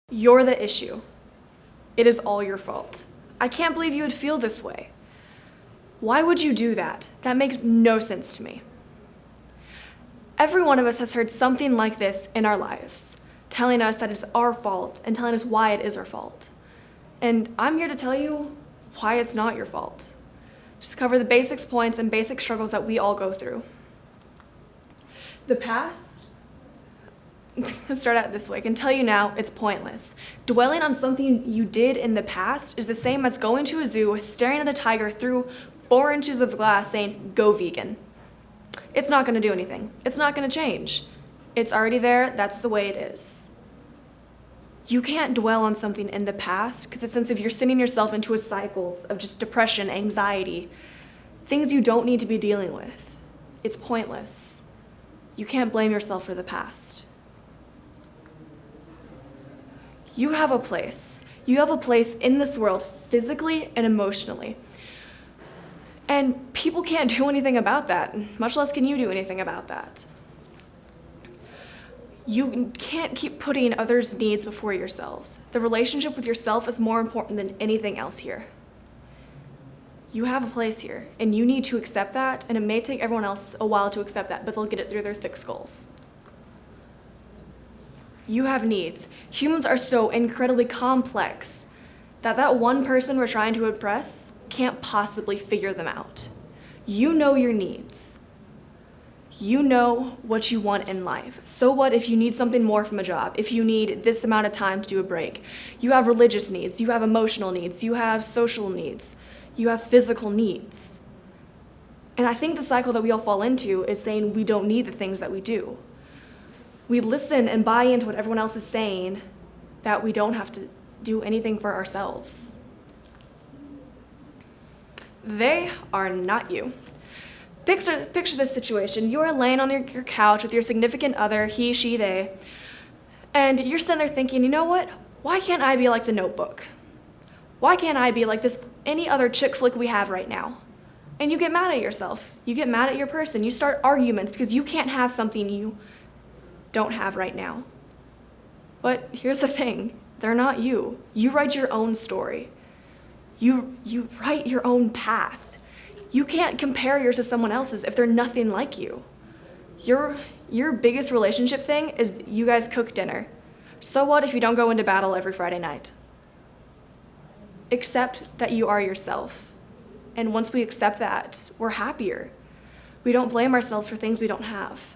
You're the issue. It is all your fault. I can't believe you would feel this way. Why would you do that? That makes no sense to me. Every one of us has heard something like this in our lives, telling us that it's our fault and telling us why it is our fault. And I'm here to tell you why it's not your fault. Just cover the basics points and basic struggles that we all go through. The past, let's start out this way. I can tell you now, it's pointless. Dwelling on something you did in the past is the same as going to a zoo, staring at a tiger through 4 inches of glass saying, "Go vegan." It's not gonna do anything. It's not gonna change. It's already there, that's the way it is. You can't dwell on something in the past because it's as if you're sending yourself into a cycles of just depression, anxiety, things you don't need to be dealing with. It's pointless. You can't blame yourself for the past. You have a place. You have a place in this world, physically and emotionally. And people can't do anything about that, much less can you do anything about that. You can't keep putting others' needs before yourselves. The relationship with yourself is more important than anything else here. You have a place here, and you need to accept that, and it may take everyone else a while to accept that, but they'll get it through their thick skulls. You have needs. Humans are so incredibly complex that one person we're trying to impress can't possibly figure them out. You know your needs. You know what you want in life. So what if you need something more from a job? If you need this amount of time to do a break? You have religious needs, you have emotional needs, you have social needs, you have physical needs. And I think the cycle that we all fall into is saying we don't need the things that we do. We listen and buy into what everyone else is saying, that we don't have to do anything for ourselves. They are not you. Picture this situation. You're laying on your couch with your significant other, he, she, they, and you're sitting there thinking, you know what? Why can't I be like The Notebook? Why can't I be like this any other chick flick we have right now? And you get mad at yourself. You get mad at your person. You start arguments because you can't have something you don't have right now. But here's the thing. They're not you. You write your own story. You write your own path. You can't compare yours to someone else's if they're nothing like you. Your biggest relationship thing is you guys cook dinner. So what if you don't go into battle every Friday night? Accept that you are yourself. And once we accept that, we're happier. We don't blame ourselves for things we don't have.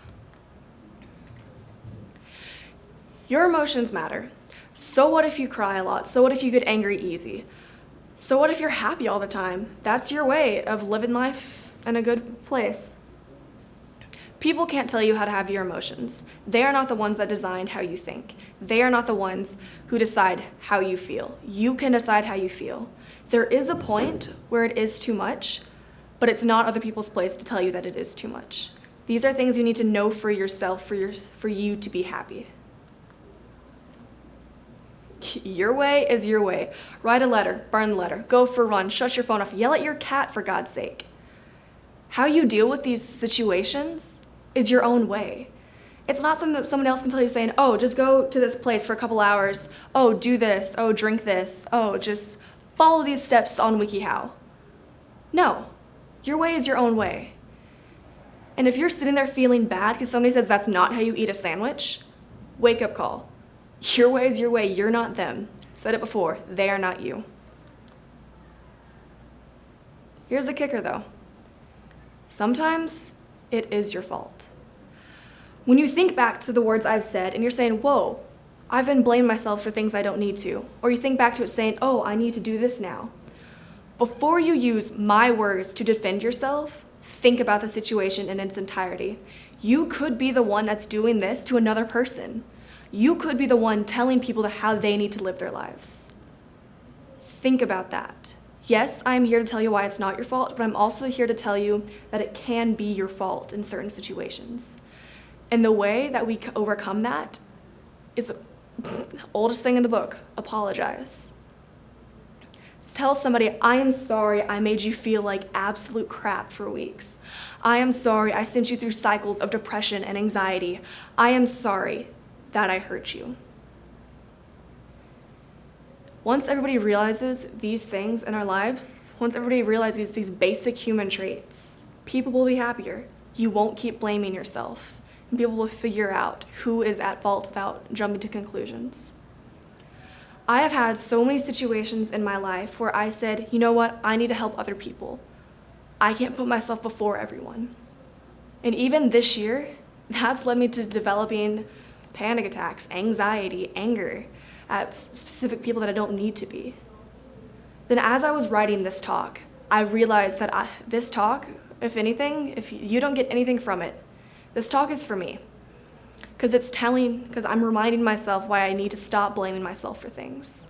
Your emotions matter. So what if you cry a lot? So what if you get angry easy? So what if you're happy all the time? That's your way of living life in a good place. People can't tell you how to have your emotions. They are not the ones that design how you think. They are not the ones who decide how you feel. You can decide how you feel. There is a point where it is too much, but it's not other people's place to tell you that it is too much. These are things you need to know for yourself, for you to be happy. Your way is your way. Write a letter, burn the letter, go for a run, shut your phone off, yell at your cat for God's sake. How you deal with these situations is your own way. It's not something that someone else can tell you saying, oh, just go to this place for a couple hours, oh, do this, oh, drink this, oh, just follow these steps on WikiHow. No, your way is your own way. And if you're sitting there feeling bad because somebody says that's not how you eat a sandwich, wake up call. Your way is your way, you're not them. Said it before, they are not you. Here's the kicker though. Sometimes it is your fault. When you think back to the words I've said and you're saying, whoa, I've been blaming myself for things I don't need to, or you think back to it saying, oh, I need to do this now. Before you use my words to defend yourself, think about the situation in its entirety. You could be the one that's doing this to another person. You could be the one telling people how they need to live their lives. Think about that. Yes, I'm here to tell you why it's not your fault, but I'm also here to tell you that it can be your fault in certain situations. And the way that we overcome that is the oldest thing in the book, apologize. Tell somebody, I am sorry I made you feel like absolute crap for weeks. I am sorry I sent you through cycles of depression and anxiety. I am sorry that I hurt you. Once everybody realizes these things in our lives, once everybody realizes these basic human traits, people will be happier. You won't keep blaming yourself, and people will figure out who is at fault without jumping to conclusions. I have had so many situations in my life where I said, you know what, I need to help other people. I can't put myself before everyone. And even this year, that's led me to developing panic attacks, anxiety, anger at specific people that I don't need to be. Then as I was writing this talk, I realized that this talk, if anything, if you don't get anything from it, this talk is for me. Because I'm reminding myself why I need to stop blaming myself for things.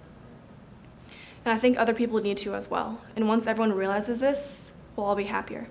And I think other people need to as well. And once everyone realizes this, we'll all be happier.